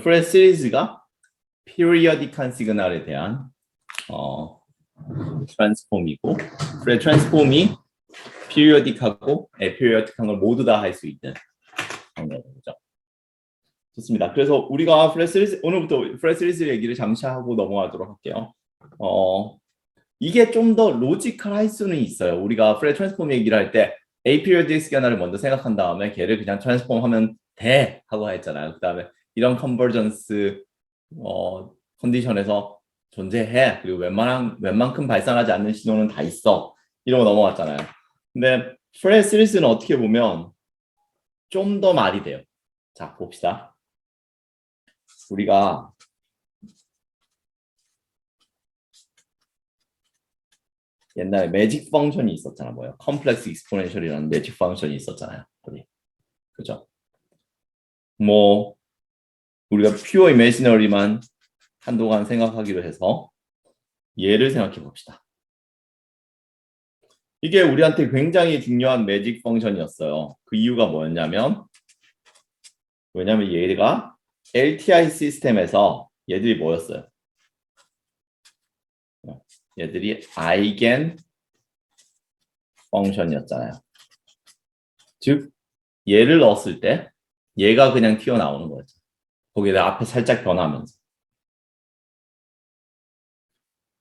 프레스 시리즈가 피리어딕한 시그널에 대한 트랜스폼이고, 프레스 트랜스폼이 피리어딕하고 에피리어딕한 걸 모두 다 할 수 있는 방법이죠. 좋습니다. 그래서 우리가 프레스 시리즈, 오늘부터 프레스 시리즈 얘기를 잠시 하고 넘어가도록 할게요. 이게 좀 더 로지컬할 수는 있어요. 우리가 프레스 트랜스폼 얘기를 할 때 에피리어딕 시그널을 먼저 생각한 다음에 걔를 그냥 트랜스폼 하면 돼 하고 했잖아요. 그 다음에 이런 컨버전스 컨디션에서 존재해. 그리고 웬만큼 발생하지 않는 신호는 다 있어. 이러고 넘어갔잖아요. 근데 프레스 시리즈는 어떻게 보면 좀 더 말이 돼요. 자, 봅시다. 우리가 옛날에 매직 펑션이 있었잖아. 뭐요? 컴플렉스 익스포넨셜이라는 매직 펑션이 있었잖아요. 그죠? 뭐 우리가 퓨어 이미지너리만 한동안 생각하기로 해서 얘를 생각해 봅시다. 이게 우리한테 굉장히 중요한 매직 펑션이었어요. 그 이유가 뭐였냐면, 왜냐면 얘가 LTI 시스템에서 얘들이 뭐였어요? 얘들이 아이겐 펑션이었잖아요. 즉 얘를 넣었을 때 얘가 그냥 튀어나오는 거죠. 거기다 앞에 살짝 변하면서.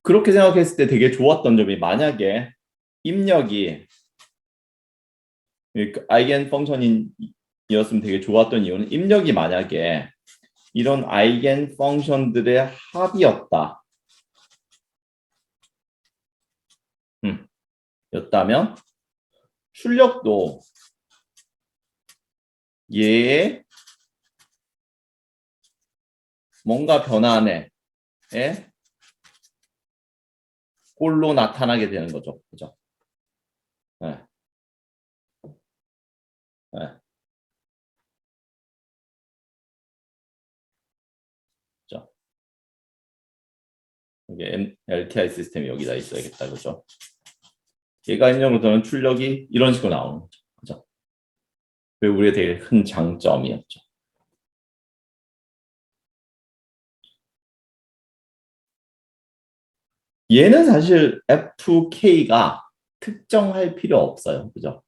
그렇게 생각했을 때 되게 좋았던 점이, 만약에 입력이 아이겐 펑션이었으면 되게 좋았던 이유는, 입력이 만약에 이런 아이겐 펑션들의 합이었다. 였다면 출력도 얘의 뭔가 변화에 꼴로 나타나게 되는 거죠. 그죠? 네. 네. 그죠? 이게 LTI 시스템이 여기다 있어야겠다. 그죠? 얘가 입력으로는 출력이 이런 식으로 나오는 거죠. 그죠? 그게 우리의 되게 큰 장점이었죠. 얘는 사실 FK가 특정할 필요 없어요. 그죠?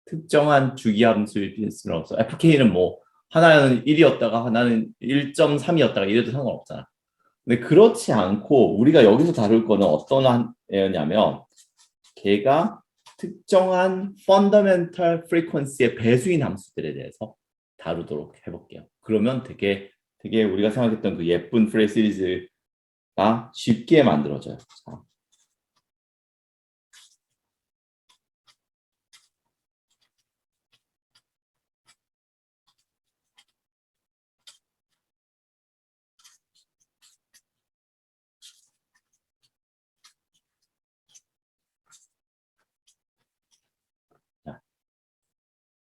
특정한 주기함수일 필요는 없어. FK는 뭐 하나는 1이었다가 하나는 1.3이었다가 이래도 상관없잖아. 근데 그렇지 않고 우리가 여기서 다룰 거는 어떤 애였냐면, 걔가 특정한 펀더멘털 프리퀀시의 배수인 함수들에 대해서 다루도록 해볼게요. 그러면 되게 우리가 생각했던 그 예쁜 프레스 시리즈가 쉽게 만들어져요. 자.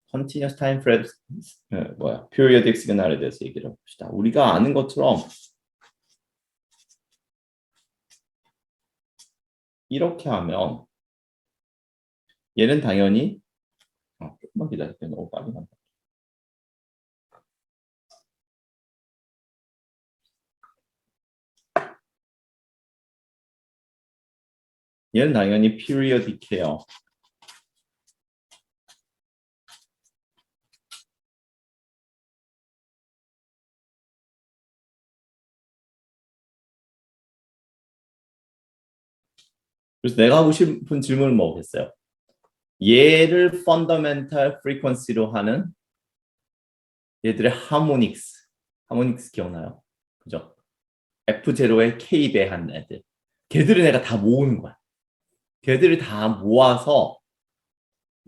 Continuous time frames, periodic signal에 대해서 얘기를 해봅시다. 우리가 아는 것처럼 이렇게 하면 얘는 당연히, 조금만 기다릴게요. 너무 빨리 간다. 얘는 당연히 periodic해요. 그래서 내가 하고 싶은 질문은 뭐겠어요? 얘를 펀더멘탈 프리퀀시로 하는 얘들의 하모닉스 기억나요? 그죠? F0에 K 배한 애들. 걔들을 내가 다 모으는 거야. 걔들을 다 모아서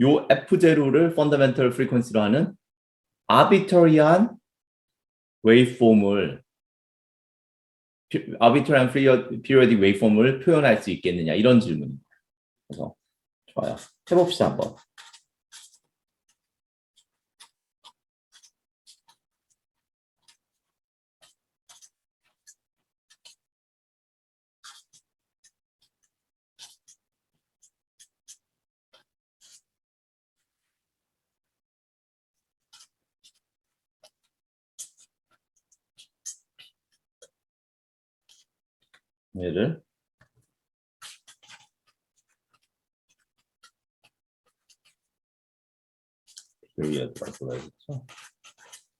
요 F0를 펀더멘탈 프리퀀시로 하는 아비터리한 웨이폼을 아비터리한 피리어딕 웨이폼을 표현할 수 있겠느냐, 이런 질문입니다. 그래서 좋아요. 해봅시다 한번. 얘를 period라고 불러야겠죠.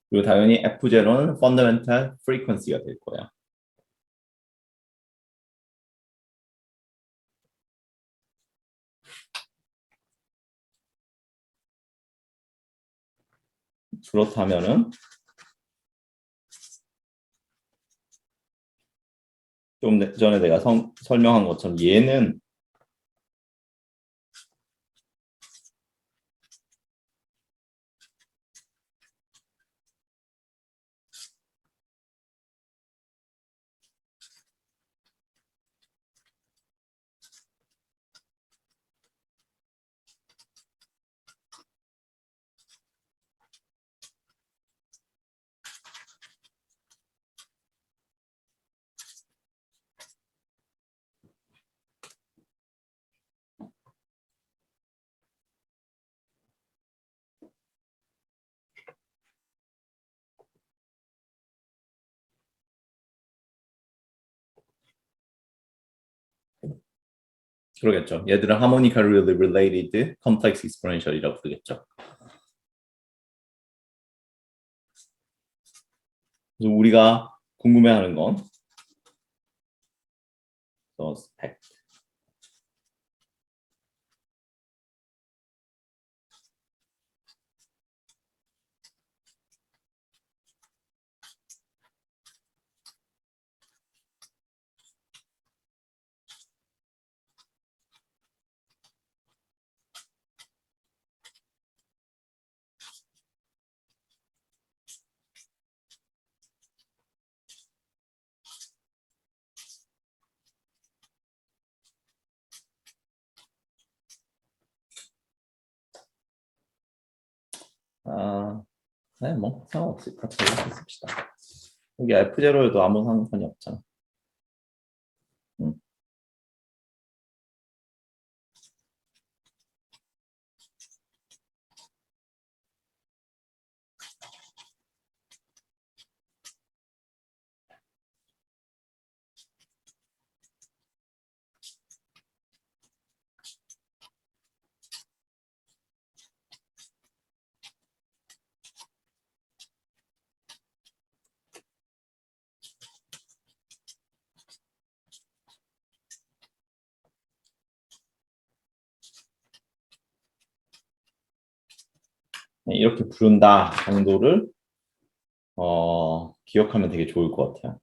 그리고 당연히 F0는 fundamental frequency가 될 거야. 그렇다면은 좀 전에 내가 설명한 것처럼 얘는 그러겠죠. 얘들은 harmonically related complex exponential이라고 부르겠죠. 그래서 우리가 궁금해하는 건 스펙. 네, 뭐 상관없이 같이 해봅시다. 여기 F0에도 아무 상관이 없잖아. 네, 이렇게 부른다 정도를 기억하면 되게 좋을 것 같아요.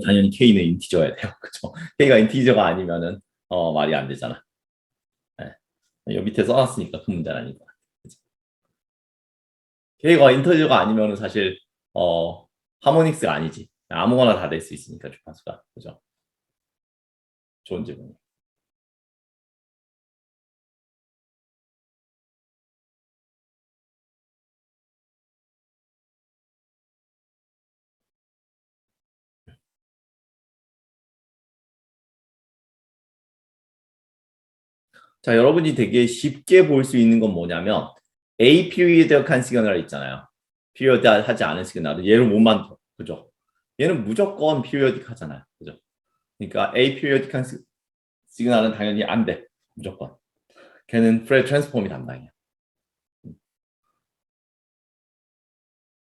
당연히 K는 인티저야 돼요. 그죠? K가 인티저가 아니면은 말이 안 되잖아. 네. 여기 밑에 써놨으니까 그 문제는 아닌 것 같아. K가 인티저가 아니면은 사실 하모닉스가 아니지. 아무거나 다 될 수 있으니까 주파수가. 그죠? 좋은 질문. 자, 여러분이 되게 쉽게 볼 수 있는 건 뭐냐면 A 피리어드한 시그널 있잖아요. 피리어드 하지 않은 시그널. 얘를 못 만들어. 그죠? 얘는 무조건 피리어딕 하잖아요. 그죠? 그러니까 A 피리어딕한 시그널은 당연히 안 돼. 무조건. 걔는 프레 트랜스폼이 담당이야.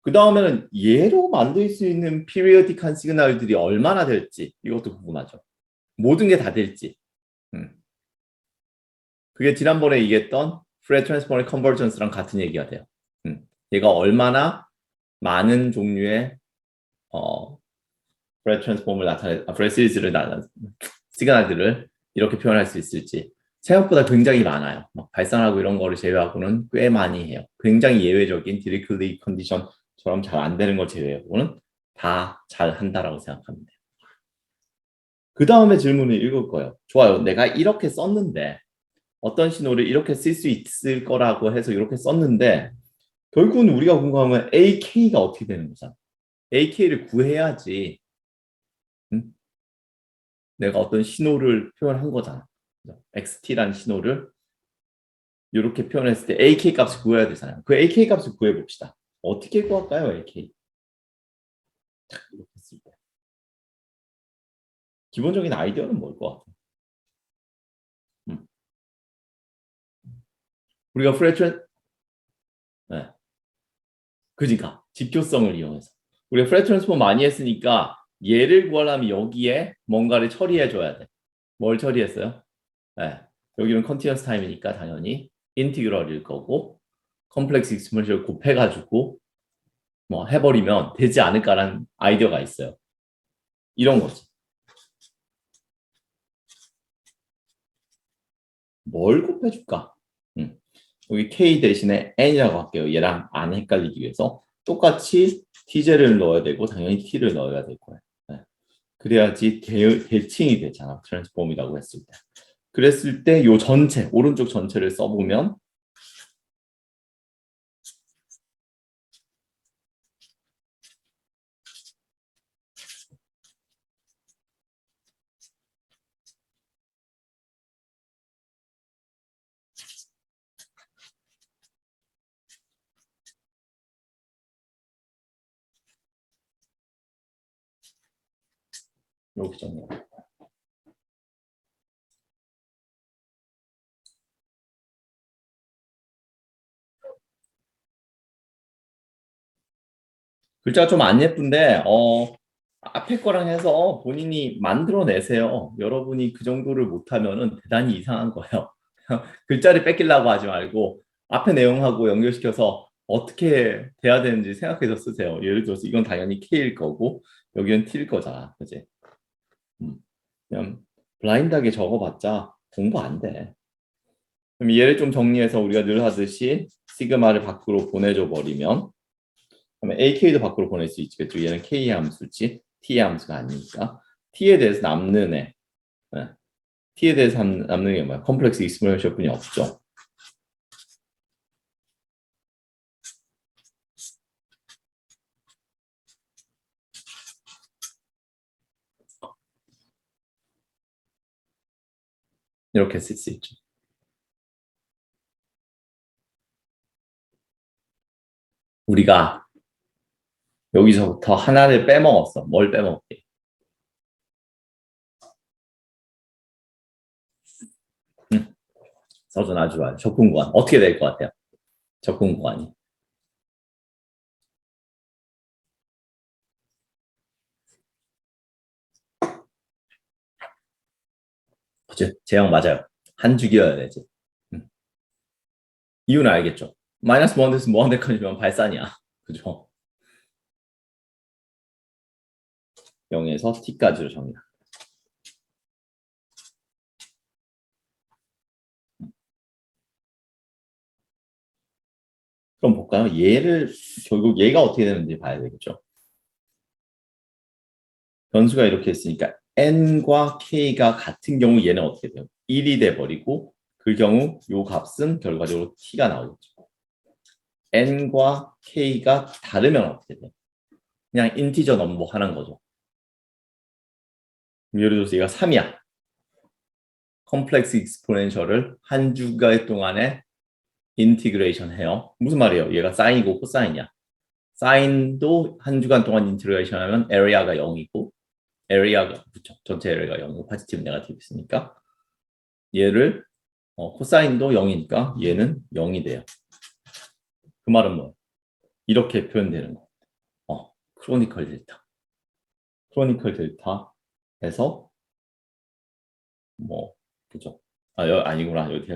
그 다음에는 얘로 만들 수 있는 피리어딕한 시그널들이 얼마나 될지 이것도 궁금하죠. 모든 게 다 될지. 그게 지난번에 얘기했던 프레 트랜스폼의 컨버전스랑 같은 얘기가 돼요. 얘가 얼마나 많은 종류의 프레 트랜스폼을 프레 시리즈를 시그널들을 이렇게 표현할 수 있을지 생각보다 굉장히 많아요. 막 발산하고 이런 거를 제외하고는 꽤 많이 해요. 굉장히 예외적인 디리클리 컨디션처럼 잘 안 되는 걸 제외하고는 다 잘 한다라고 생각하면 돼요. 그 다음에 질문을 읽을 거예요. 좋아요. 내가 이렇게 썼는데 어떤 신호를 이렇게 쓸 수 있을 거라고 해서 이렇게 썼는데 결국은 우리가 궁금한 건 AK가 어떻게 되는 거잖아. AK를 구해야지 내가 어떤 신호를 표현한 거잖아. xt라는 신호를 이렇게 표현했을 때 AK 값을 구해야 되잖아요. 그 AK 값을 구해봅시다. 어떻게 구할까요, AK? 이렇게 했을 때. 기본적인 아이디어는 뭘 것 같아요? 우리가 프레트랜 네. 그러니까 지표성을 이용해서 우리가 프레 트랜스폼 많이 했으니까 얘를 구하려면 여기에 뭔가를 처리해 줘야 돼. 뭘 처리했어요? 네. 여기는 컨티뉴어스 타임이니까 당연히 인티그럴일 거고 컴플렉스 익스포넨셜 곱해가지고 뭐 해버리면 되지 않을까라는 아이디어가 있어요. 이런 거지. 뭘 곱해줄까? 여기 k 대신에 n이라고 할게요. 얘랑 안 헷갈리기 위해서 똑같이 t제를 넣어야 되고 당연히 t를 넣어야 될 거예요. 네. 그래야지 대칭이 되잖아. 트랜스폼이라고 했을 때. 그랬을 때 요 전체, 오른쪽 전체를 써보면 이렇게 정리해요. 글자가 좀 안 예쁜데 앞에 거랑 해서 본인이 만들어내세요. 여러분이 그 정도를 못하면은 대단히 이상한 거예요. 글자를 뺏기려고 하지 말고 앞에 내용하고 연결시켜서 어떻게 돼야 되는지 생각해서 쓰세요. 예를 들어서 이건 당연히 K일 거고 여기는 T일 거잖아. 그지? 그냥 블라인드하게 적어봤자 공부 안 돼. 그럼 얘를 좀 정리해서 우리가 늘 하듯이 시그마를 밖으로 보내줘 버리면 그러면 AK도 밖으로 보낼 수 있겠죠. 얘는 K 함수지 T 함수가 아니니까 T에 대해서 남는 애 네. T에 대해서 남는 게 뭐야? 컴플렉스 익스포넨셜 뿐이 없죠. 이렇게 쓸 수 있죠. 우리가 여기서부터 하나를 빼먹었어. 뭘 빼먹게? 서준 아주 좋아요. 접근 구간. 어떻게 될 것 같아요? 접근 구간이. 그죠? 제형 맞아요. 한 줄기여야 되지. 음. 이유는 알겠죠? 마이너스 무한대에서 무한대까지면 발산이야. 그죠? 0에서 t까지로 정리다. 그럼 볼까요? 얘를 결국 얘가 어떻게 되는지 봐야 되겠죠. 변수가 이렇게 있으니까 n과 k가 같은 경우 얘는 어떻게 돼요? 1이 돼버리고 그 경우 요 값은 결과적으로 t가 나오겠죠. n과 k가 다르면 어떻게 돼요? 그냥 인티저 넘버 하는 거죠. 예를 들어서 얘가 3이야. 컴플렉스 익스포넨셜을 한 주간 동안에 인티그레이션 해요. 무슨 말이에요? 얘가 사인이고 코사인이야. 사인도 한 주간 동안 인티그레이션 하면 에리아가 0이고 에리아가 그쵸. 전체 에리아가 0이고 포지티브 네거티브 있으니까 얘를 코사인도 0이니까 얘는 0이 돼요. 그 말은 뭐예요? 이렇게 표현되는 거. 크로니컬 델타. 크로니컬 델타에서 뭐 그죠? 아니구나. 여기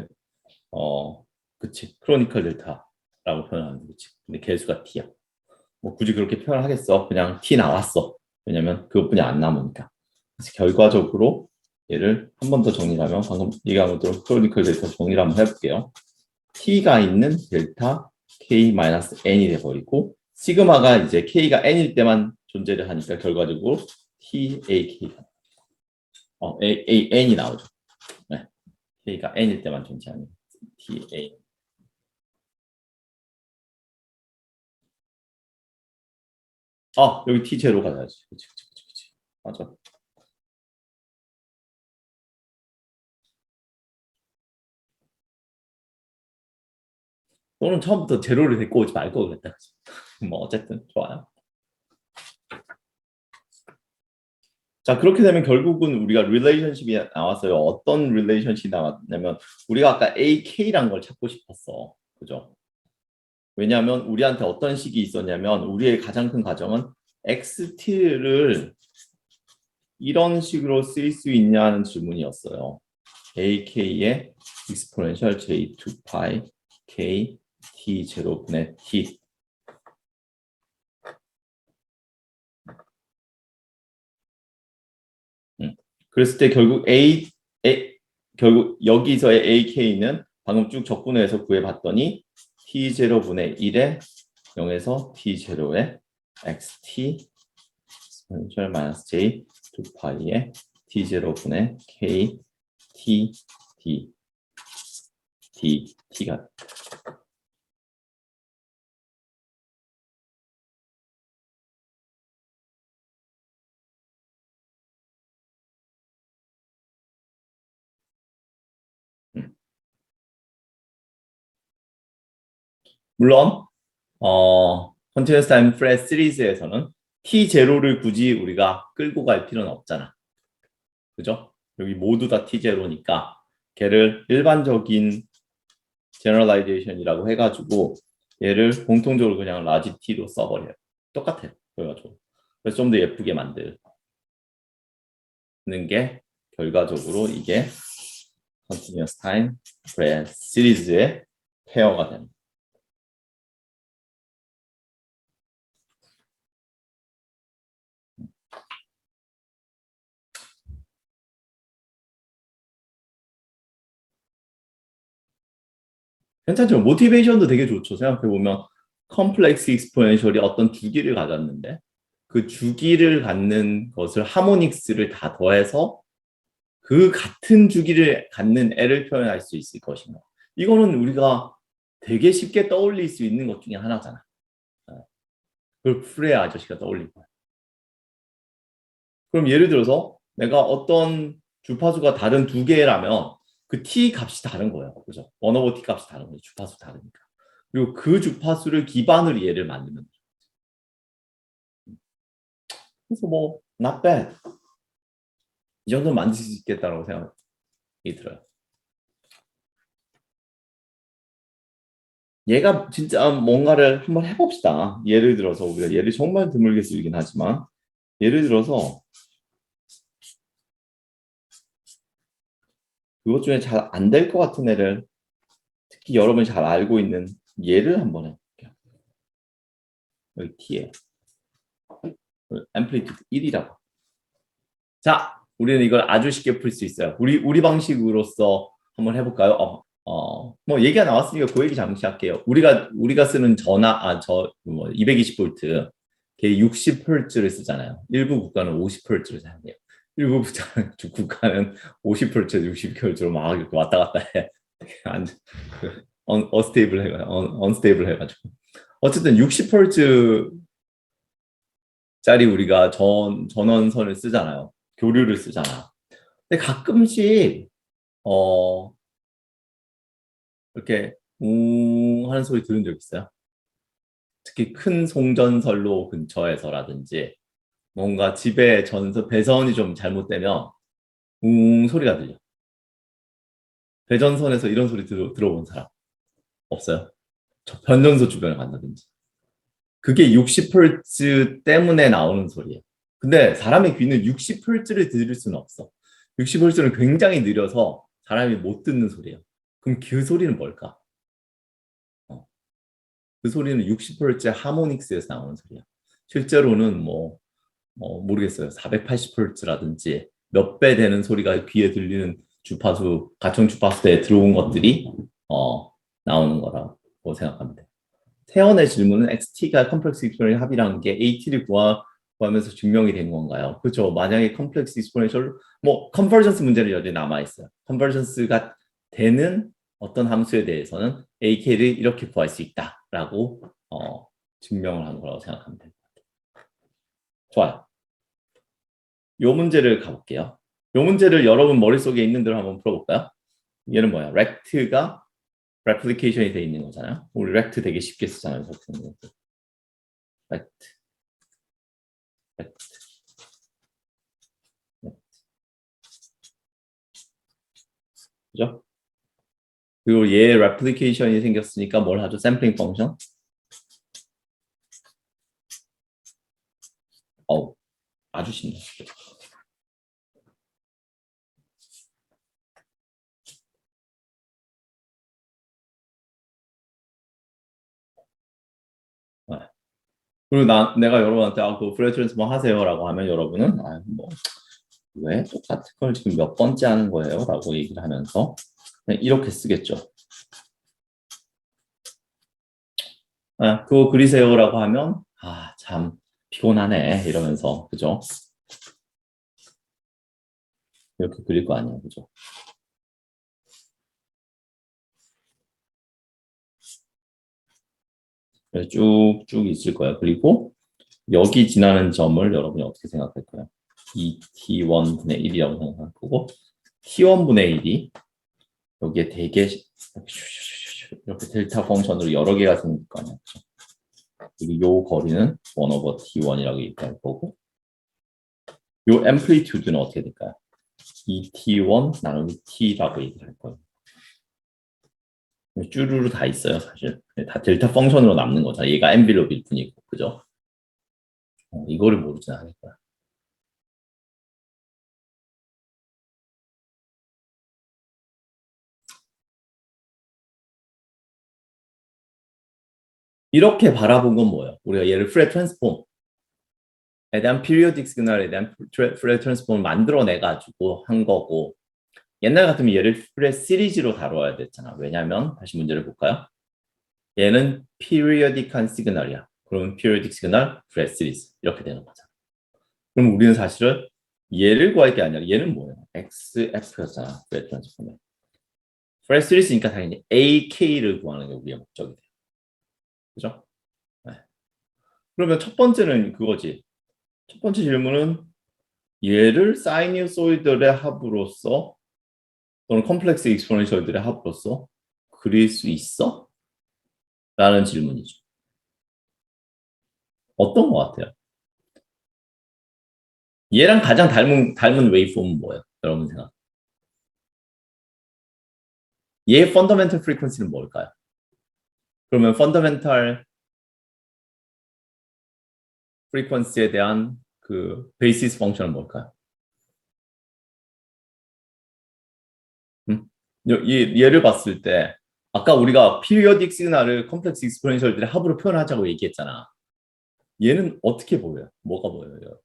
그치. 크로니컬 델타라고 표현하는 거지. 근데 개수가 t야. 뭐 굳이 그렇게 표현하겠어. 그냥 t 나왔어. 왜냐면 그것뿐이 안 남으니까. 그래서 결과적으로 얘를 한 번 더 정리하면 방금 얘기한 것처럼 크로니컬 델타 정리를 한번 해볼게요. t가 있는 델타 k-n이 돼버리고 시그마가 이제 k가 n일 때만 존재를 하니까 결과적으로 tak n이 나오죠. 네. k가 n일 때만 존재하는 ta 여기 t 제로 가야지. 그치. 맞아. 또는 처음부터 제로를 데리고 오지 말고 그랬다. 뭐 어쨌든 좋아요. 자, 그렇게 되면 결국은 우리가 릴레이션십이 나왔어요. 어떤 릴레이션십이 나왔냐면 우리가 아까 AK란 걸 찾고 싶었어. 그죠? 왜냐하면 우리한테 어떤 식이 있었냐면 우리의 가장 큰 가정은 XT를 이런 식으로 쓸 수 있냐는 질문이었어요. AK의 exponential J2pi K T0분의 T. 그랬을 때 결국 결국 여기서의 AK는 방금 쭉 적분해서 구해봤더니 T0분의 1에 0에서 T0의 XT exponential 마이너스 J 2파이의 T0분의 K T D D T가 물론 Continuous Time Flat 시리즈에서는 T0를 굳이 우리가 끌고 갈 필요는 없잖아. 그죠? 여기 모두 다 T0니까 걔를 일반적인 제너럴라이제이션이라고 해가지고 얘를 공통적으로 그냥 라지 T로 써버려요. 똑같아요. 그래가지고 그래서 좀 더 예쁘게 만드는 게 결과적으로 이게 Continuous Time Flat 시리즈의 페어가 됩니다. 괜찮죠? 모티베이션도 되게 좋죠. 생각해보면 컴플렉스 익스포넨셜이 어떤 주기를 가졌는데 그 주기를 갖는 것을 하모닉스를 다 더해서 그 같은 주기를 갖는 애를 표현할 수 있을 것인가. 이거는 우리가 되게 쉽게 떠올릴 수 있는 것 중에 하나잖아. 그걸 프레 아저씨가 떠올린 거야. 그럼 예를 들어서 내가 어떤 주파수가 다른 두 개라면 그 t 값이 다른 거예요. 그죠? 1 over t 값이 다른 거예요. 주파수 다르니까. 그리고 그 주파수를 기반으로 얘를 만들면 돼요. 그래서 뭐 not bad. 이 정도는 만들 수 있겠다라고 생각이 들어요. 얘가 진짜 뭔가를 한번 해봅시다. 예를 들어서 우리가 얘를 정말 드물게 쓰긴 하지만 예를 들어서 그것 중에 잘 안 될 것 같은 애를 특히 여러분이 잘 알고 있는 얘를 한번 해볼게요. 여기 t에 앰플리튜드 1이라고. 자, 우리는 이걸 아주 쉽게 풀 수 있어요. 우리 방식으로서 한번 해볼까요? 뭐 얘기가 나왔으니까 그 얘기 잠시 할게요. 우리가 쓰는 뭐 220V, 걔 60Hz를 쓰잖아요. 일부 국가는 50Hz를 사용해요. 일부 국가는 50Hz, 60Hz로 막 이렇게 왔다 갔다 해. 언스테이블 해가지고. 어쨌든 60Hz 짜리 우리가 전원선을 쓰잖아요. 교류를 쓰잖아. 근데 가끔씩 어 이렇게 하는 소리 들은 적 있어요? 특히 큰 송전선로 근처에서라든지 뭔가 집에 배선이 좀 잘못되면 소리가 들려. 배전선에서 이런 소리 들어본 사람 없어요? 저 변전소 주변에 간다든지. 그게 60Hz 때문에 나오는 소리예요. 근데 사람의 귀는 60Hz를 들을 수는 없어. 60Hz는 굉장히 느려서 사람이 못 듣는 소리예요. 그럼 그 소리는 뭘까? 그 소리는 60Hz 하모닉스에서 나오는 소리야. 실제로는 모르겠어요. 480Hz라든지 몇 배 되는 소리가 귀에 들리는 주파수, 가청 주파수대에 들어온 것들이 나오는 거라고 생각하면 돼요. 태연의 질문은 XT가 컴플렉스 익스포넨셜 합이라는 게 AT를 구하면서 증명이 된 건가요? 그렇죠. 만약에 컴플렉스 익스포넨셜 컨버전스 문제는 여전히 남아 있어요. 컨버전스가 되는 어떤 함수에 대해서는 AK를 이렇게 구할 수 있다라고 증명을 한 거라고 생각하면 됩니다. 좋아요. 요 문제를 가볼게요. 요 문제를 여러분 머릿속에 있는 대로 한번 풀어볼까요? 얘는 뭐야? replication이 돼 있는 거잖아요. 우리 rect 되게 쉽게 쓰잖아요. rect, rect. 그죠? 그리고 얘 replication이 생겼으니까 뭘 하죠? 샘플링 펑션. 아주 쉽네. 그리고 내가 여러분한테 그 프레 트랜스폼 하세요라고 하면 여러분은 왜 똑같은 걸 지금 몇 번째 하는 거예요? 라고 얘기를 하면서 그냥 이렇게 쓰겠죠. 그거 그리세요라고 하면 참 피곤하네 이러면서 그죠? 이렇게 그릴 거 아니에요, 그죠? 쭉쭉 있을 거예요. 그리고 여기 지나는 점을 여러분이 어떻게 생각할까요? 이 t1분의 1이라고 생각할 거고 t1분의 1이 여기에 되게 이렇게 델타 펑션으로 여러 개가 생길 거 아니에요. 그리고 요 거리는 1/t1이라고 얘기할 거고 요 앰플리튜드는 어떻게 될까요? 2t1 나누기 t라고 얘기를 할 거예요. 쭈루루 다 있어요, 사실. 다 델타 펑션으로 남는 거잖아. 얘가 엔빌롭일 뿐이고, 그죠? 이거를 모르진 않을 거야. 이렇게 바라본 건 뭐예요? 우리가 얘를 프레 트랜스폼에 대한 피리오딕 시그널에 대한 프레 트랜스폼을 만들어내가지고 한 거고 옛날 같으면 얘를 프레 시리즈로 다뤄야 됐잖아. 왜냐하면 다시 문제를 볼까요? 얘는 피리오딕한 시그널이야. 그러면 피리오딕 시그널 프레 시리즈 이렇게 되는 거잖아. 그럼 우리는 사실은 얘를 구할 게 아니라 얘는 뭐예요? XF였잖아. 프레 트랜스폼에. 프레 시리즈니까 당연히 AK를 구하는 게 우리의 목적이 돼요. 그죠? 네. 그러면 첫 번째는 그거지. 첫 번째 질문은 얘를 사이누소이드의 합으로서 또는 컴플렉스 익스포넨셜들의 합으로서 그릴 수 있어? 라는 질문이죠. 어떤 것 같아요? 얘랑 가장 닮은 웨이폼은 뭐예요? 여러분 생각. 얘의 펀더멘털 프리퀀시는 뭘까요? 그러면 펀더멘털 프리퀀시에 대한 그 베이시스 펑션은 뭘까요? 얘를 봤을 때 아까 우리가 피리어딕 시그널을 컴플렉스 익스포넨셜들의 합으로 표현하자고 얘기했잖아. 얘는 어떻게 보여요? 뭐가 보여요?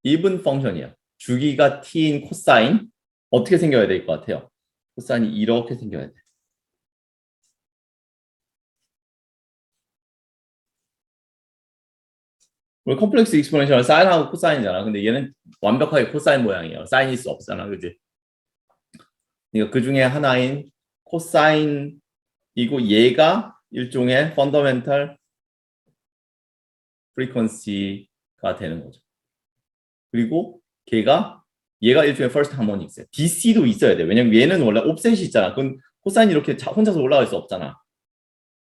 이븐 펑션이야. 주기가 t인 코사인 어떻게 생겨야 될 것 같아요? 코사인이 이렇게 생겨야 돼. 우리 컴플렉스 익스포넨셜은 사인하고 코사인이잖아. 근데 얘는 완벽하게 코사인 모양이에요. 사인일 수 없잖아, 그지? 그러니까 그 중에 하나인 코사인이고 얘가 일종의 펀더멘털 프리퀀시가 되는 거죠. 그리고 얘가 일종의 퍼스트 하모닉스야. DC도 있어야 돼. 왜냐면 얘는 원래 옵셋이 있잖아. 그건 코사인이 이렇게 혼자서 올라갈 수 없잖아.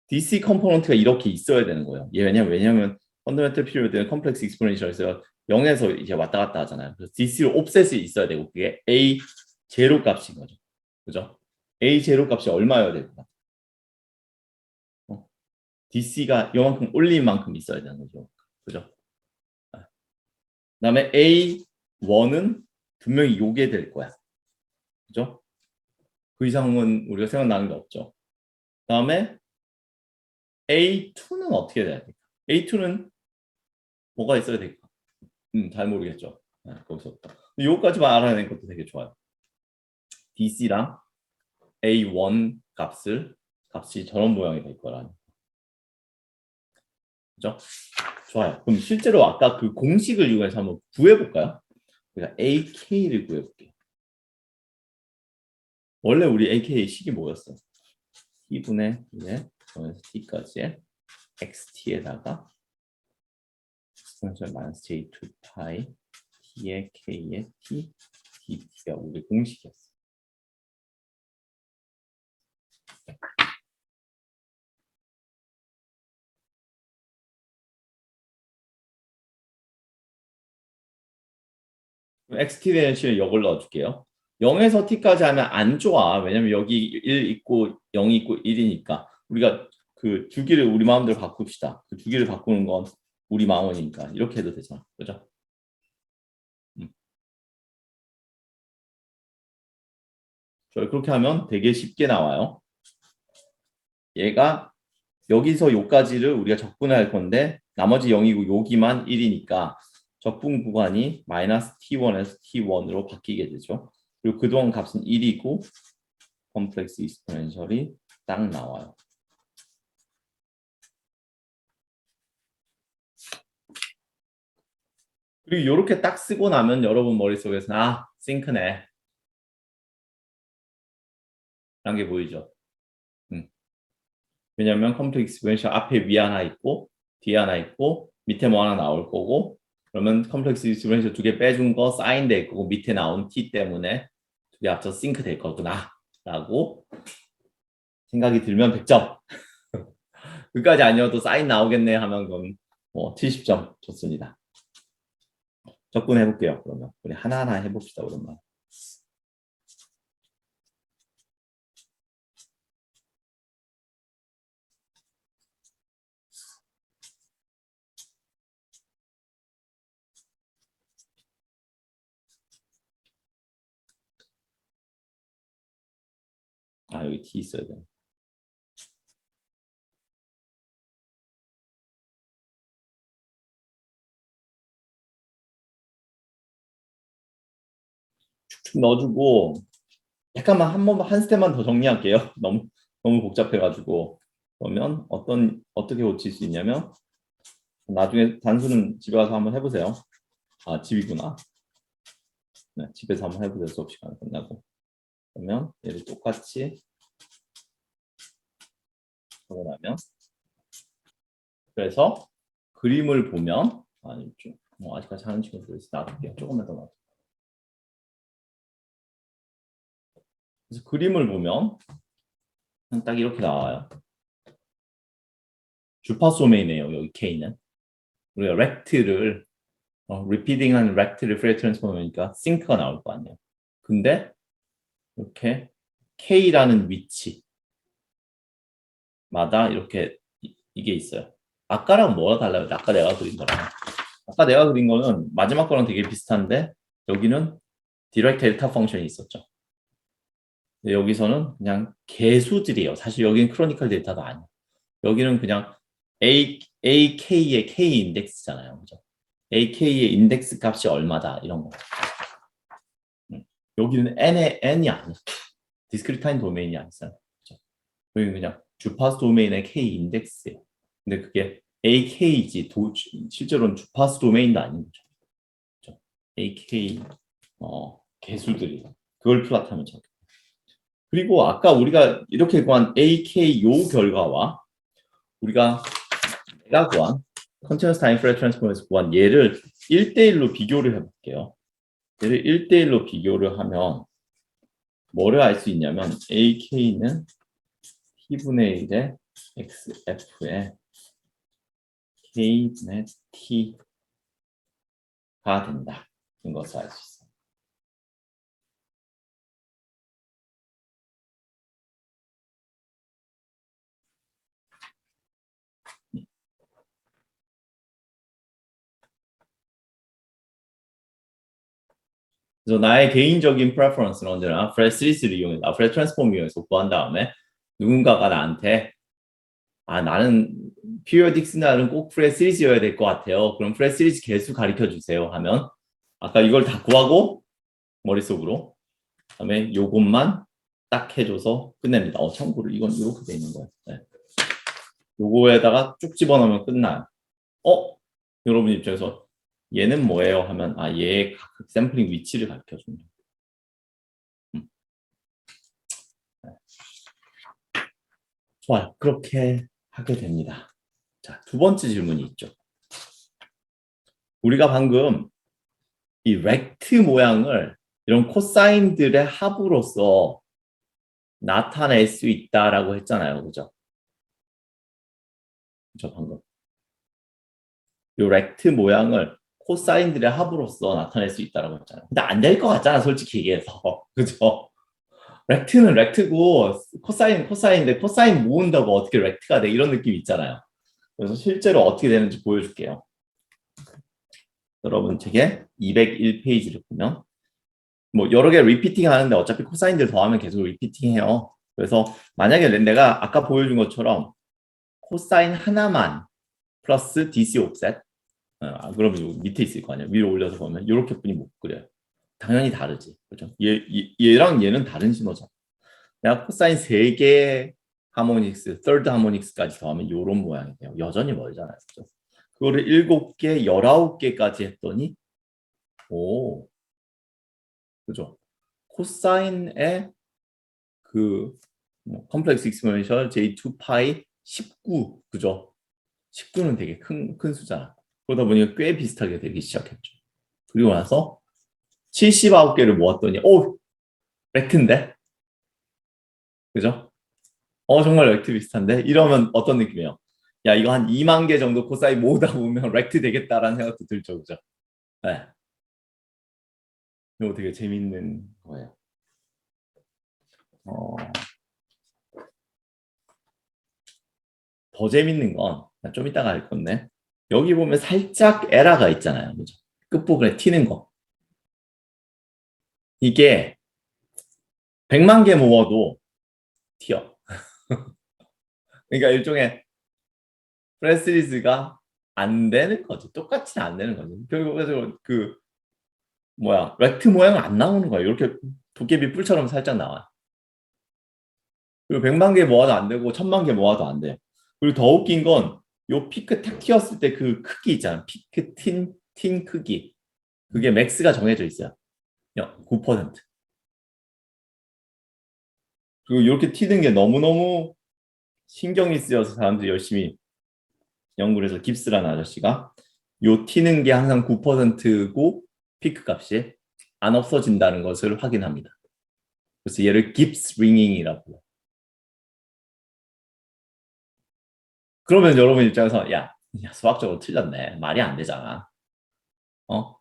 DC 컴포넌트가 이렇게 있어야 되는 거예요. 왜냐면 펀더멘털 피리어드는 컴플렉스 익스포넨셜에서 0에서 이제 왔다 갔다 하잖아요. 그래서 DC로 옵셋이 있어야 되고 그게 A 제로 값인 거죠. 그죠? A 제로 값이 얼마여야 될까? DC가 이만큼 올린 만큼 있어야 되는 거죠. 그죠? 그다음에 A1은 분명히 요게 될 거야. 그죠? 그 이상은 우리가 생각나는 게 없죠. 그다음에 A2는 어떻게 돼야 될까? A2는 뭐가 있어야 될까? 잘 모르겠죠. 거기서부터. 요거까지만 알아내는 것도 되게 좋아요. DC랑 A1 값이 저런 모양이 될 거라는. 그죠? 좋아요. 그럼 실제로 아까 그 공식을 이용해서 한번 구해볼까요? 그러니까 AK를 구해볼게요. 원래 우리 AK의 식이 뭐였어? T분의 1에 T까지의 XT에다가 exponential 마이너스 j2 파이 t의 k의 t dt가 우리 공식이었어. xt대신에 역을 넣어줄게요. 0에서 t까지 하면 안 좋아. 왜냐면 여기 1 있고 0 있고 1이니까 우리가 그 주기를 우리 마음대로 바꿉시다. 그 주기를 바꾸는 건 우리 마음이니까 이렇게 해도 되잖아. 그죠? 그렇게 하면 되게 쉽게 나와요. 얘가 여기서 요까지를 우리가 적분할 건데 나머지 0이고 여기만 1이니까 적분 구간이 마이너스 t1에서 t1으로 바뀌게 되죠. 그리고 그동안 값은 1이고 컴플렉스 익스포넨셜이 딱 나와요. 그리고 이렇게 딱 쓰고 나면 여러분 머릿속에서 아, 싱크네 라는 게 보이죠. 왜냐면 컴플렉스 익스포넨셜 앞에 위 하나 있고 뒤에 하나 있고 밑에 뭐 하나 나올 거고 그러면 컴플렉스 익스포넨셜 두 개 빼준 거 사인 될 거고 밑에 나온 t 때문에 두 개 합쳐 싱크 될 거구나 라고 생각이 들면 100점. 그까지 아니어도 사인 나오겠네 하면 그럼 뭐 70점 좋습니다. 접근해 볼게요. 그러면 우리 하나하나 해봅시다. 오랜만에. 아 여기 t 있어야 돼. 축축 넣어주고 약간만 한 스텝만 더 정리할게요. 너무 복잡해가지고 그러면 어떻게 고칠 수 있냐면 나중에 단수는 집에 가서 한번 해보세요. 아 집이구나. 네, 집에서 한번 해보세요. 수업 시간 끝나고. 그러면 얘를 똑같이 하고 나면 그래서 그림을 보면 아니 좀 아직까지 하는 친구들 있어 놔둘게요. 조금만 더 놔둘게요. 그래서 그림을 보면 딱 이렇게 나와요. 주파수 도메인이에요. 여기 K는 우리가 렉트를 repeating하는 렉트를 프레이 트랜스포머니까 싱크가 나올 거 아니에요. 근데 이렇게 K라는 위치마다 이렇게 이게 있어요. 아까랑 뭐가 달라요? 아까 내가 그린 거랑. 아까 내가 그린 거는 마지막 거랑 되게 비슷한데 여기는 디렉트 델타 펑션이 있었죠. 여기서는 그냥 개수들이에요. 사실 여기는 크로니컬 데이터도 아니에요. 여기는 그냥 AK의 K 인덱스잖아요. 그죠? AK의 인덱스 값이 얼마다 이런 거. 여기는 N이 아니에요. 디스크리트 타임 도메인이 아니잖아요. 그죠? 여기는 그냥 주파수 도메인의 K 인덱스예요. 근데 그게 AK이지 실제로는 주파수 도메인도 아닌 거죠. 그죠? AK 개수들이 그걸 플롯하면 죠. 그리고 아까 우리가 이렇게 구한 AK 요 결과와 우리가 내가 구한 컨티뉴어스 타임 프레이 트랜스폼에서 구한 얘를 1대1로 비교를 해볼게요. 얘를 1대1로 비교를 하면 뭐를 알 수 있냐면 AK는 T분의 1의 XF에 K분의 T가 된다. 이 것을 알 수 있어요. 그래서 나의 개인적인 프레퍼런스는 언제나 프레스 시리즈를 이용해서 프레스 트랜스폼 이용해서 구한 다음에 누군가가 나한테 나는 피리오딕 쓰나는 꼭 프레스 시리즈여야 될 것 같아요. 그럼 프레스 시리즈 개수 가르쳐 주세요 하면 아까 이걸 다 구하고 머릿속으로 그다음에 요것만 딱 해줘서 끝냅니다. 참고로 이건 이렇게 돼 있는 거예요. 네. 요거에다가 쭉 집어넣으면 끝나요. 여러분 입장에서 얘는 뭐예요? 하면 얘의 각 샘플링 위치를 가르쳐 줍니다. 네. 좋아요. 그렇게 하게 됩니다. 자, 두 번째 질문이 있죠. 우리가 방금 이 렉트 모양을 이런 코사인들의 합으로서 나타낼 수 있다라고 했잖아요. 그죠? 그죠, 방금. 이 렉트 모양을 코사인들의 합으로서 나타낼 수 있다라고 했잖아요. 근데 안 될 것 같잖아, 솔직히 얘기해서. 그죠? 렉트는 렉트고 코사인 코사인인데 코사인 모은다고 어떻게 렉트가 돼? 이런 느낌 있잖아요. 그래서 실제로 어떻게 되는지 보여줄게요. 여러분 책에 201페이지를 보면 뭐 여러 개 리피팅 하는데 어차피 코사인들 더하면 계속 리피팅 해요. 그래서 만약에 내가 아까 보여준 것처럼 코사인 하나만 플러스 DC 옵셋 그러면 밑에 있을 거 아니야. 위로 올려서 보면 이렇게 뿐이 못 그려요. 당연히 다르지. 그렇죠? 얘랑 얘는 다른 신호죠. 내가 코사인 3개 하모닉스, third 하모닉스까지 더하면 이런 모양이 돼요. 여전히 멀잖아요. 그렇죠? 그거를 7개, 19개까지 했더니 오, 그죠? 코사인의 그 컴플렉스 익스포넨셜 J2파이 19, 그죠? 19는 되게 큰 숫자라. 그러다 보니까 꽤 비슷하게 되기 시작했죠. 그리고 나서 79개를 모았더니 오, 렉트인데? 그죠? 정말 렉트 비슷한데? 이러면 어떤 느낌이에요? 야, 이거 한 2만 개 정도 코사인 모으다 보면 렉트 되겠다라는 생각도 들죠, 그죠? 네. 이거 되게 재밌는 거예요. 더 재밌는 건 좀 이따가 할 건데 여기 보면 살짝 에러가 있잖아요. 그죠? 끝부분에 튀는 거. 이게 100만 개 모아도 튀어. 그러니까 일종의 프레스리즈가 안 되는 거지. 똑같이는 안 되는 거지. 그래서 그 뭐야 렉트 모양은 안 나오는 거야. 이렇게 도깨비 뿔처럼 살짝 나와. 그리고 100만 개 모아도 안 되고 1000만 개 모아도 안 돼. 그리고 더 웃긴 건 요 피크 탁 튀었을 때 그 크기 있잖아. 피크 틴 크기. 그게 맥스가 정해져 있어요. 9%. 그리고 이렇게 튀는 게 너무너무 신경이 쓰여서 사람들이 열심히 연구를 해서 깁스라는 아저씨가 요 튀는 게 항상 9%고 피크 값이 안 없어진다는 것을 확인합니다. 그래서 얘를 깁스 링잉이라고 불러요. 그러면 여러분 입장에서 야 수학적으로 틀렸네. 말이 안 되잖아.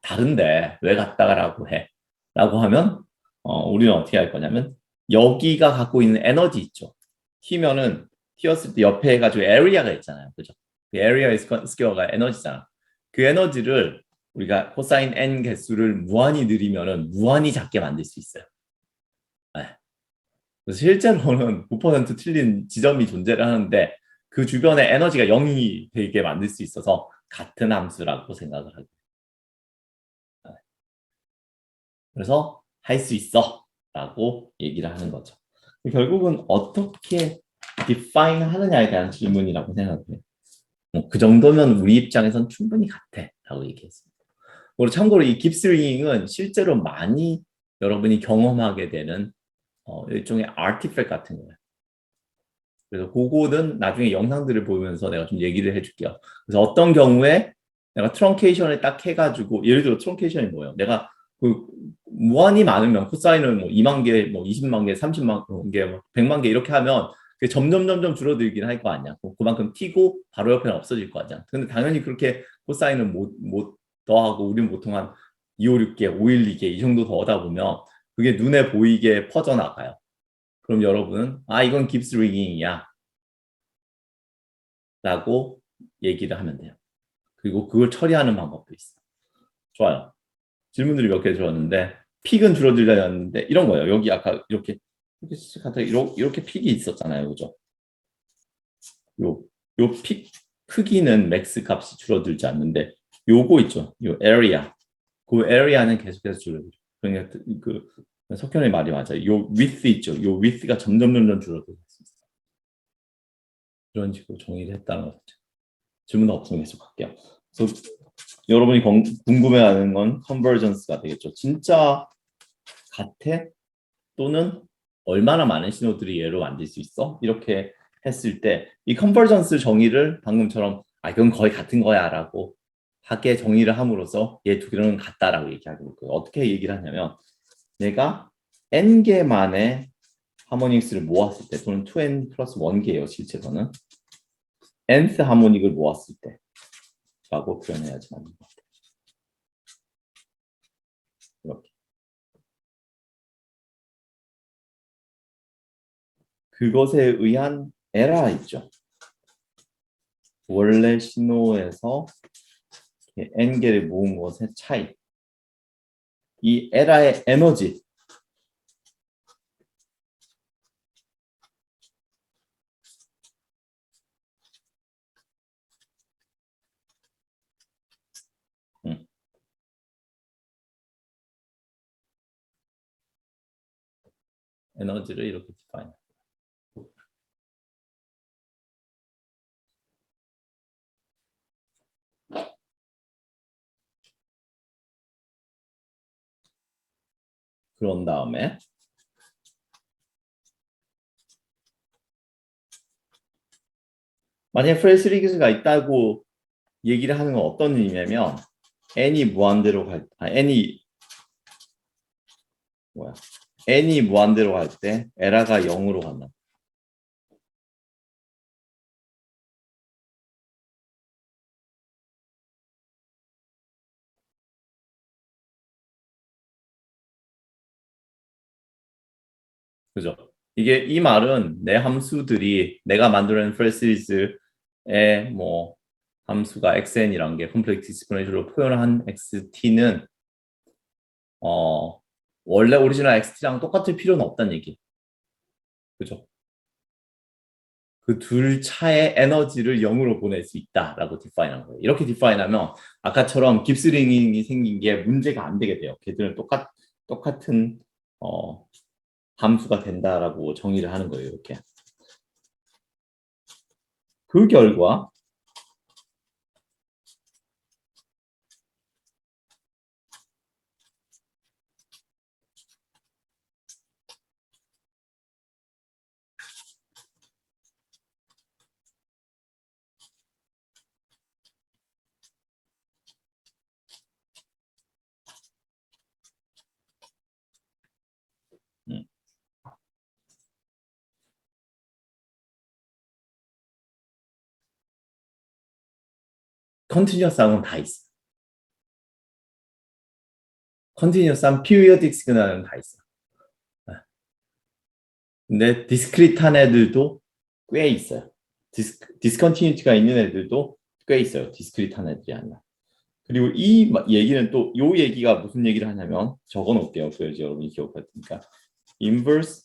다른데 왜 갖다가라고 해? 라고 하면 우리는 어떻게 할 거냐면 여기가 갖고 있는 에너지 있죠. 튀면은 튀었을 때 옆에 해가지고 에리아가 있잖아요. 그죠? 그 에리아의 스퀘어가 에너지잖아. 그 에너지를 우리가 코사인 n 개수를 무한히 늘리면은 무한히 작게 만들 수 있어요. 네. 그래서 실제로는 9% 틀린 지점이 존재를 하는데 그 주변에 에너지가 0이 되게 만들 수 있어서 같은 함수라고 생각을 하고. 그래서 할 수 있어 라고 얘기를 하는 거죠. 결국은 어떻게 define 하느냐에 대한 질문이라고 생각해요. 그 정도면 우리 입장에선 충분히 같아 라고 얘기했습니다. 그리고 참고로 이 깁스링은 실제로 많이 여러분이 경험하게 되는 일종의 아티팩트 같은 거예요. 그래서 그거는 나중에 영상들을 보면서 내가 좀 얘기를 해줄게요. 그래서 어떤 경우에 내가 트렁케이션을 딱 해가지고 예를 들어 트렁케이션이 뭐예요? 내가 그 무한히 많으면 코사인을 뭐 2만 개, 뭐 20만 개, 30만 개, 뭐 100만 개 이렇게 하면 그게 점점 줄어들긴 할 거 아니야. 그만큼 튀고 바로 옆에는 없어질 거 아니야. 근데 당연히 그렇게 코사인을 못 더하고 우리는 보통 한 256개, 512개 이 정도 더하다 보면 그게 눈에 보이게 퍼져나가요. 그럼 여러분은 이건 깁스 리깅이야 라고 얘기를 하면 돼요. 그리고 그걸 처리하는 방법도 있어. 좋아요. 질문들이 몇 개 들어왔는데 픽은 줄어들려는데 이런 거예요. 여기 아까 이렇게 픽이 있었잖아요. 그죠? 요 픽 크기는 맥스 값이 줄어들지 않는데 요거 있죠. 요 에리아. 그 에리아는 계속해서 줄어들죠. 그러니까 그 석현의 말이 맞아요. 요 width 있죠. 요 width가 점점 줄어들고 있습니다. 이런 식으로 정의를 했다는 거죠. 질문 없으면 계속 할게요. 그래서 여러분이 궁금해하는 건 컨버전스가 되겠죠. 진짜 같아? 또는 얼마나 많은 신호들이 얘로 만들 수 있어? 이렇게 했을 때 이 컨버전스 정의를 방금처럼 이건 거의 같은 거야 라고 하게 정의를 함으로써 얘 두 개는 같다라고 얘기하게 될 거예요. 어떻게 얘기를 하냐면 내가 n개만의 하모닉스를 모았을 때 또는 2n 플러스 1개예요. 실제로는 nth 하모닉을 모았을 때 라고 표현해야지 맞는 것 같아요. 이렇게. 그것에 의한 에라 있죠. 원래 신호에서 n개를 모은 것의 차이. 이 에라의 에너지. 에너지를 이렇게 디파인. 그런 다음에 만약에 프레시리그가 있다고 얘기를 하는 건 어떤 의미냐면 n이 무한대로 n이 무한대로 갈 때 에라가 0으로 간다. 그죠? 이 말은 내 함수들이 내가 만들어낸 프레시리즈의 뭐 함수가 xn이란 게 컴플렉스 디스크리미널로 표현한 xt는 원래 오리지널 xt랑 똑같을 필요는 없다는 얘기. 그죠? 그 둘 차의 에너지를 0으로 보낼 수 있다라고 디파인한 거예요. 이렇게 디파인하면 아까처럼 깁스링이 생긴 게 문제가 안 되게 돼요. 걔들은 똑같은 함수가 된다라고 정의를 하는 거예요. 이렇게. 그 결과 컨티뉴어스함은 다 있어. 컨티뉴어스함, 피리어딕 시그널은 다 있어. 근데 디스크리트한 애들도 꽤 있어요. 디스컨티뉴티가 있는 애들도 꽤 있어요. 디스크리트한 애들이 아니라. 그리고 이 얘기는 또 요 얘기가 무슨 얘기를 하냐면 적어놓을게요. 그래야지 여러분이 기억할 테니까. 인버스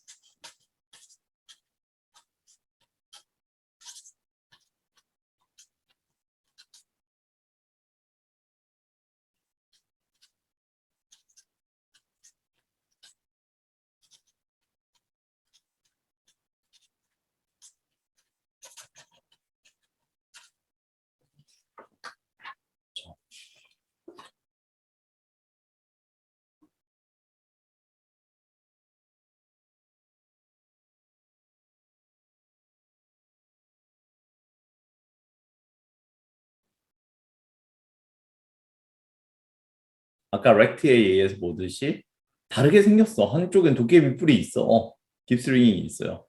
아까 렉트에 의해서 보듯이 다르게 생겼어. 한쪽엔 도깨비 뿔이 있어. 깁스링이 있어요.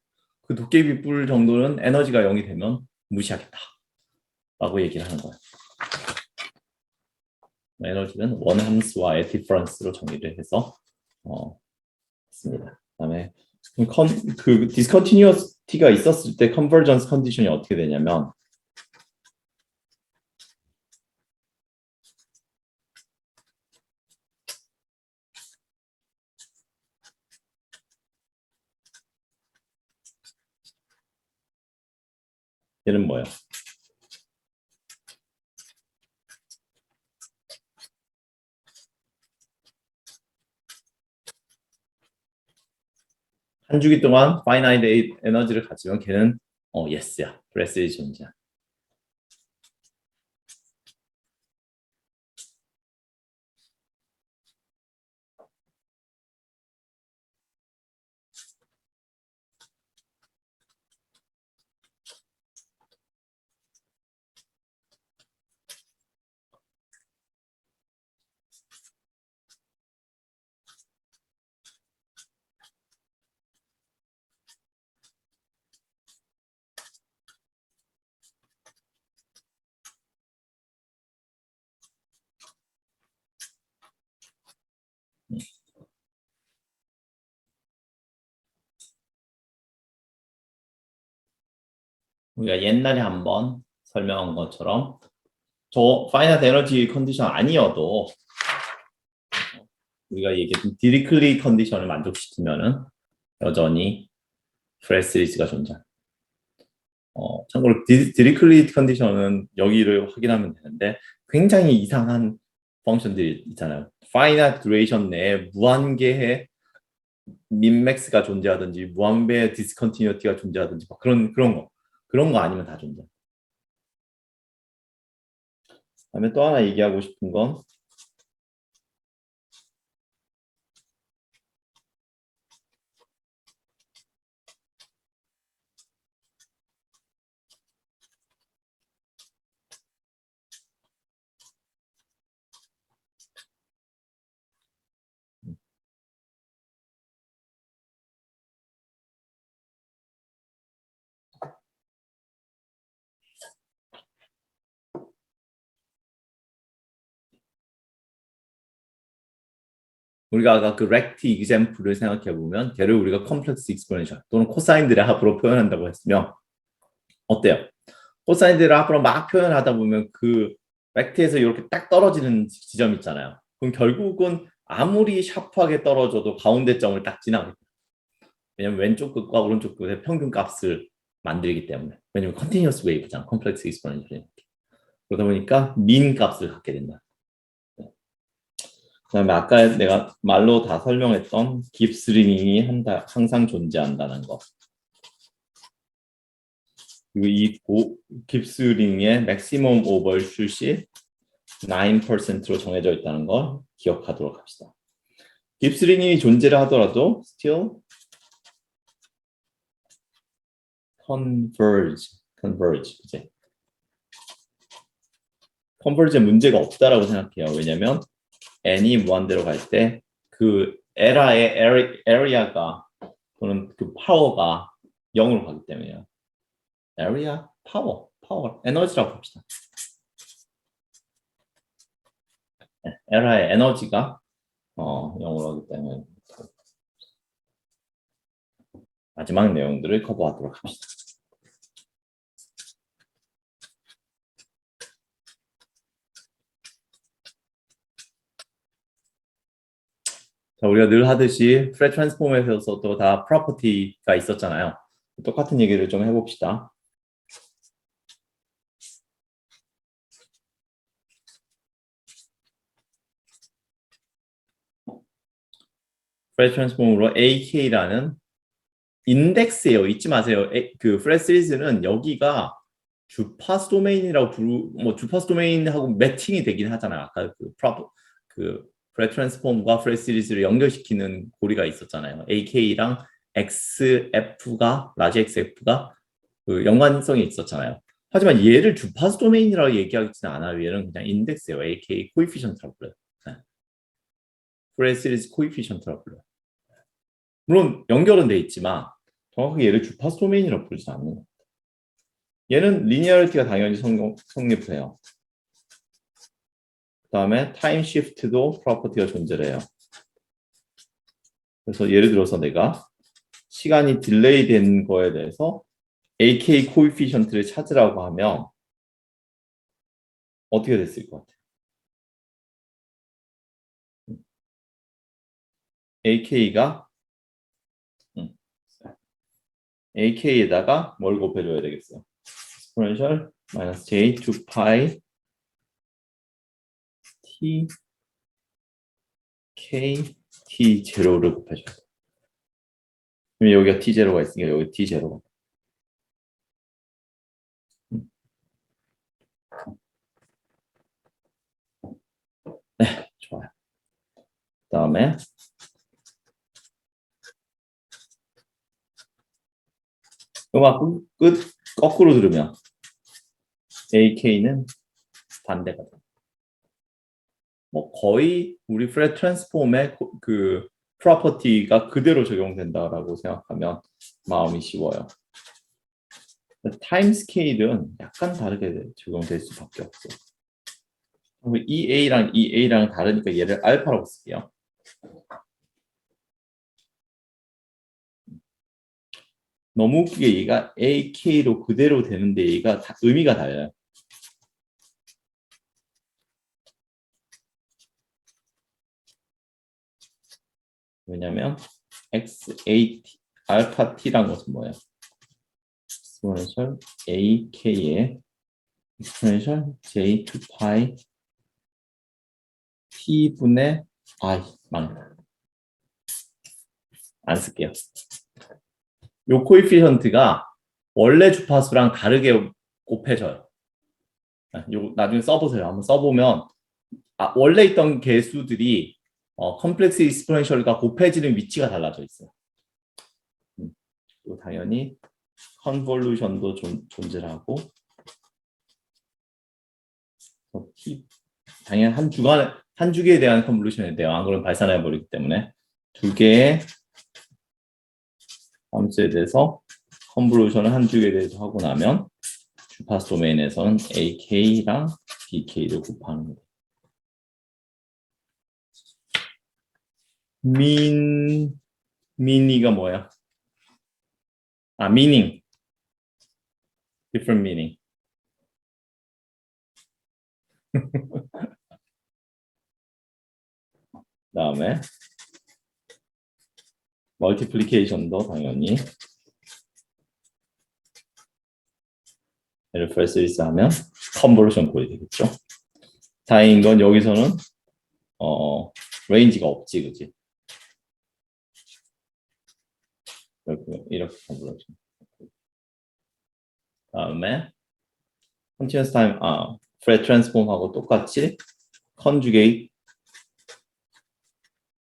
그 도깨비 뿔 정도는 에너지가 0이 되면 무시하겠다. 라고 얘기를 하는 거야. 에너지는 원함수와의 디퍼런스로 정의를 해서 했습니다. 그다음에 그 디스컨티뉴어티가 있었을 때 컨버전스 컨디션이 어떻게 되냐면 얘는 뭐예요? 한 주기 동안 파이나이트 에너지를 가지면 걔는 yes야. 브레스의 존재야. 우리가 옛날에 한번 설명한 것처럼 저 파이나이트 에너지 컨디션 아니어도 우리가 얘기했던 디리클리 컨디션을 만족시키면은 여전히 프레스 시리즈가 존재합니다. 참고로 디리클리 컨디션은 여기를 확인하면 되는데 굉장히 이상한 펑션들이 있잖아요. 파이나이트 듀레이션 내에 무한계의 민맥스가 존재하든지 무한배의 디스컨티뉴티가 존재하든지 막 그런 거 아니면 다 존재. 그다음에 또 하나 얘기하고 싶은 건 우리가 아까 그 렉트 이그젬플을 생각해 보면 걔를 우리가 컴플렉스 익스포넨셜 또는 코사인들의 합으로 표현한다고 했으면 어때요? 코사인들의 합으로 막 표현하다 보면 그 렉트에서 이렇게 딱 떨어지는 지점 있잖아요. 그럼 결국은 아무리 샤프하게 떨어져도 가운데 점을 딱 지나게. 왜냐면 왼쪽 끝과 오른쪽 끝의 평균 값을 만들기 때문에. 왜냐면 컨티뉴어스 웨이브잖아. 컴플렉스 익스포넨셜. 그러다 보니까 민 값을 갖게 된다. 그다음에 아까 내가 말로 다 설명했던 깁스링이 항상 존재한다는 거. 그리고 이 깁스링의 맥시멈 오버슛이 9%로 정해져 있다는 걸 기억하도록 합시다. 깁스링이 존재를 하더라도 still converge, 그치? converge에 문제가 없다라고 생각해요. 왜냐면 n이 무한대로 갈 때 그 에라의 area가 또는 그 파워가 0으로 가기 때문에요. area, 파워, 에너지라고 봅시다. 에라의 에너지가 0으로 하기 때문에 마지막 내용들을 커버하도록 합시다. 자, 우리가 늘 하듯이 프레 트랜스폼에서도 다 프로퍼티가 있었잖아요. 똑같은 얘기를 좀 해봅시다. 프레 트랜스폼으로 AK라는 인덱스예요. 잊지 마세요. 그 프레 시리즈는 여기가 주파수 도메인이라고 뭐 주파수 도메인하고 매칭이 되긴 하잖아요. 아까 그 프레 트랜스폼과 프레 시리즈를 연결시키는 고리가 있었잖아요. AK랑 XF가 라지 XF가 그 연관성이 있었잖아요. 하지만 얘를 주파수 도메인이라고 얘기하지는 않아요. 얘는 그냥 인덱스예요. AK 코이피션트라고 불러요. 네. 프레 시리즈 코이피션트라고 불러요. 물론 연결은 돼 있지만 정확하게 얘를 주파수 도메인이라고 부르지 않는 거예요. 얘는 리니어리티가 당연히 성립해요. 그 다음에 타임 시프트도 프로퍼티가 존재해요. 그래서 예를 들어서 내가 시간이 딜레이 된 거에 대해서 AK 코이피션트를 찾으라고 하면 어떻게 됐을 것 같아요? AK에다가 뭘 곱해줘야 되겠어요? exponential minus j 2파이 t k t 제로를 곱해줘야 돼요. 그럼 여기가 t 제로가 있으니까 여기 t 제로가. 네, 좋아요. 그다음에 음악 끝 거꾸로 들으면 AK는 반대가 돼. 뭐 거의 우리 프레 트랜스폼의 그 프로퍼티가 그대로 적용된다라고 생각하면 마음이 쉬워요. 타임 스케일은 약간 다르게 적용될 수밖에 없어요. EA랑 EA랑 다르니까 얘를 알파라고 쓸게요. 너무 웃기게 얘가 AK로 그대로 되는데 얘가 의미가 달라요. 왜냐면 X8 알파 T란 것은 뭐예요? exponential AK의 exponential J2 파이 T분의 망했다. 안 쓸게요. 요 코에피션트가 원래 주파수랑 다르게 곱해져요. 요 나중에 써보세요. 한번 써보면 원래 있던 개수들이 컴플렉스 익스포넨셜과 곱해지는 위치가 달라져 있어요. 또 당연히 컨볼루션도 좀 존재하고 당연히 한 주기에 대한 컨볼루션에 대한 안 그러면 발산해 버리기 때문에 두 개의 함수에 대해서 컨볼루션을 한 주기에 대해서 하고 나면 주파수 도메인에서는 AK랑 BK를 곱하는 거예요. 미니가 뭐야? meaning. different meaning. 다음에 멀티플리케이션도 당연히 LFL 시리즈 하면 컨볼루션 꼴이 되겠죠. 다행인 건 여기서는 레인지가 없지, 그지? 이렇게 컨볼루션. 다음에 continuous time, 프레드 트랜스폼하고 똑같이 conjugate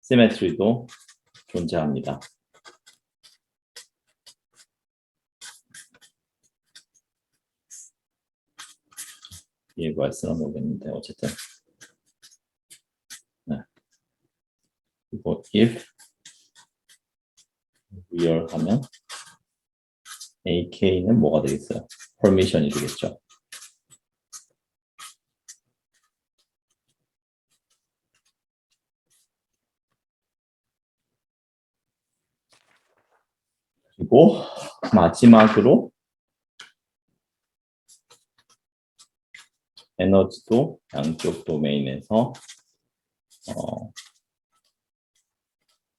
symmetry도 존재합니다. 이해가 했으나 모르겠는데 어쨌든 네. 그리고 if real 하면 AK는 뭐가 되겠어요? permission이 되겠죠. 그리고 마지막으로 에너지도 양쪽 도메인에서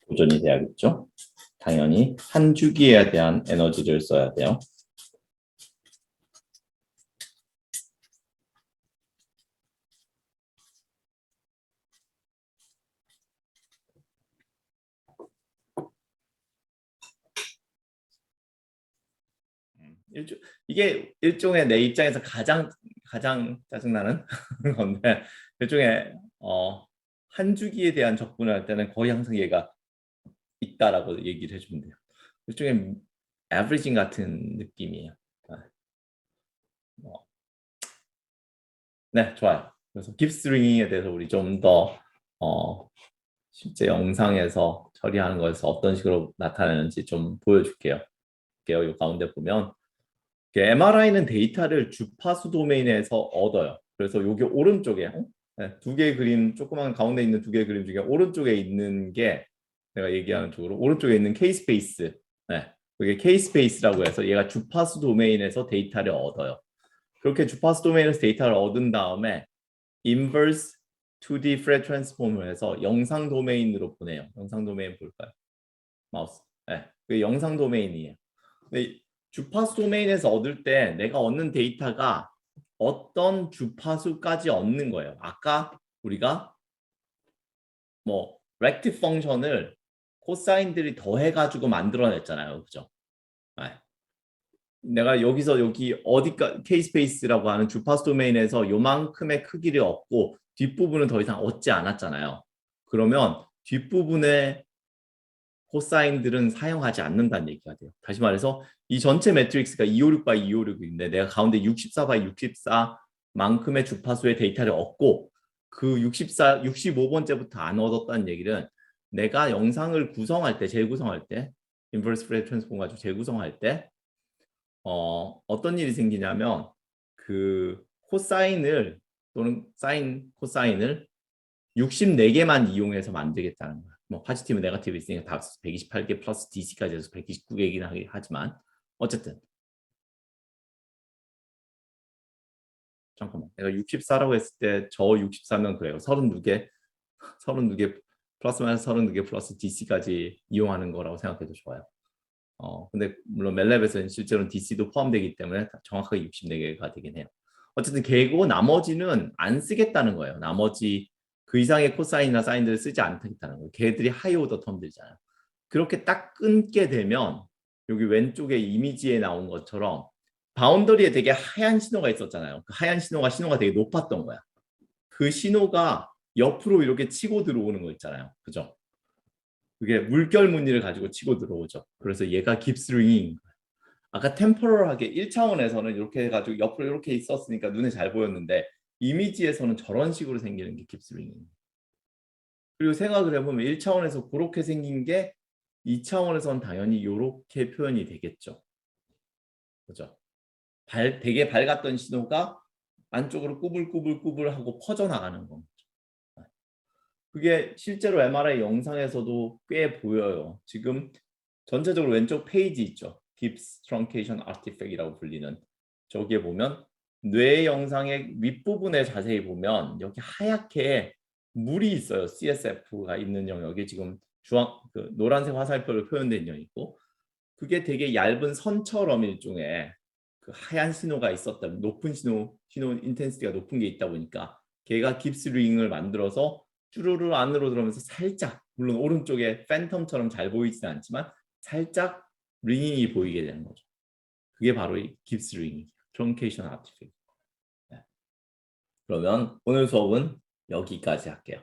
보존이 돼야겠죠. 당연히 한 주기에 대한 에너지를 써야 돼요. 이게 일종의 내 입장에서 가장 짜증나는 건데 일종의 한 주기에 대한 접근을 할 때는 거의 항상 얘가 있다라고 얘기를 해주면 돼요. 일종의 averaging 같은 느낌이에요. 네, 좋아요. 그래서 깁스링에 대해서 우리 좀 더 실제 영상에서 처리하는 것에서 어떤 식으로 나타내는지 좀 보여줄게요. 이 가운데 보면 MRI는 데이터를 주파수 도메인에서 얻어요. 그래서 여기 오른쪽에 네, 두 개의 그림, 조그만 가운데 있는 두 개의 그림 중에 오른쪽에 있는 게 내가 얘기하는 쪽으로 오른쪽에 있는 K-스페이스. 네, 그게 K-스페이스라고 해서 얘가 주파수 도메인에서 데이터를 얻어요. 그렇게 주파수 도메인에서 데이터를 얻은 다음에 inverse 2D 프레드 트랜스폼을 해서 영상 도메인으로 보내요. 영상 도메인 볼까요? 마우스. 네, 그게 영상 도메인이에요. 근데 주파수 도메인에서 얻을 때 내가 얻는 데이터가 어떤 주파수까지 얻는 거예요. 아까 우리가 뭐 렉티브 펑션을 코사인들이 더해가지고 만들어냈잖아요. 그죠? 네. 내가 여기서 여기 어디까 K-스페이스라고 하는 주파수 도메인에서 요만큼의 크기를 얻고 뒷부분은 더 이상 얻지 않았잖아요. 그러면 뒷부분의 코사인들은 사용하지 않는다는 얘기가 돼요. 다시 말해서 이 전체 매트릭스가 256 256인데 내가 가운데 64 64만큼의 주파수의 데이터를 얻고 그 65번째부터 안 얻었다는 얘기는 내가 영상을 구성할 때, 재구성할 때 인버스 프레드 트랜스폼 가지고 재구성할 때 어떤 일이 생기냐면 그 코사인을 또는 사인, 코사인을 64개만 이용해서 만들겠다는 거야. 뭐 포지티브, 네거티브 있으니까 다 128개 플러스 DC까지 해서 129개이긴 하지만 어쨌든 잠깐만, 내가 64라고 했을 때 저 64면 그래요. 32개 32개 플러스 마이너스 32개 플러스 DC까지 이용하는 거라고 생각해도 좋아요. 근데 물론 멜랩에서는 실제로는 DC도 포함되기 때문에 정확하게 64개가 되긴 해요. 어쨌든 걔고 나머지는 안 쓰겠다는 거예요. 나머지 그 이상의 코사인이나 사인들을 쓰지 않겠다는 거예요. 걔들이 하이 오더 텀들이잖아요. 그렇게 딱 끊게 되면 여기 왼쪽에 이미지에 나온 것처럼 바운더리에 되게 하얀 신호가 있었잖아요. 그 하얀 신호가 되게 높았던 거야. 그 신호가 옆으로 이렇게 치고 들어오는 거 있잖아요. 그죠? 그게 물결 무늬를 가지고 치고 들어오죠. 그래서 얘가 깁스링인 거예요. 아까 템포럴하게 1차원에서는 이렇게 해가지고 옆으로 이렇게 있었으니까 눈에 잘 보였는데 이미지에서는 저런 식으로 생기는 게 깁스링이에요. 그리고 생각을 해보면 1차원에서 그렇게 생긴 게 2차원에서는 당연히 이렇게 표현이 되겠죠. 그죠? 되게 밝았던 신호가 안쪽으로 꾸불꾸불꾸불하고 퍼져나가는 겁니다. 그게 실제로 MRI 영상에서도 꽤 보여요. 지금 전체적으로 왼쪽 페이지 있죠. Gibbs Truncation Artifact이라고 불리는 저기에 보면 뇌 영상의 윗부분에 자세히 보면 여기 하얗게 물이 있어요. CSF가 있는 영역이 지금 그 노란색 화살표로 표현된 영역이고 그게 되게 얇은 선처럼 일종의 그 하얀 신호가 있었다면 높은 신호 인텐시티가 높은 게 있다 보니까 걔가 깁스 링을 만들어서 쭈루루 안으로 들어오면서 살짝 물론 오른쪽에 팬텀처럼 잘 보이지는 않지만 살짝 링이 보이게 되는 거죠. 그게 바로 이 깁스 링이죠. 트렁케이션 아티팩트. 네. 그러면 오늘 수업은 여기까지 할게요.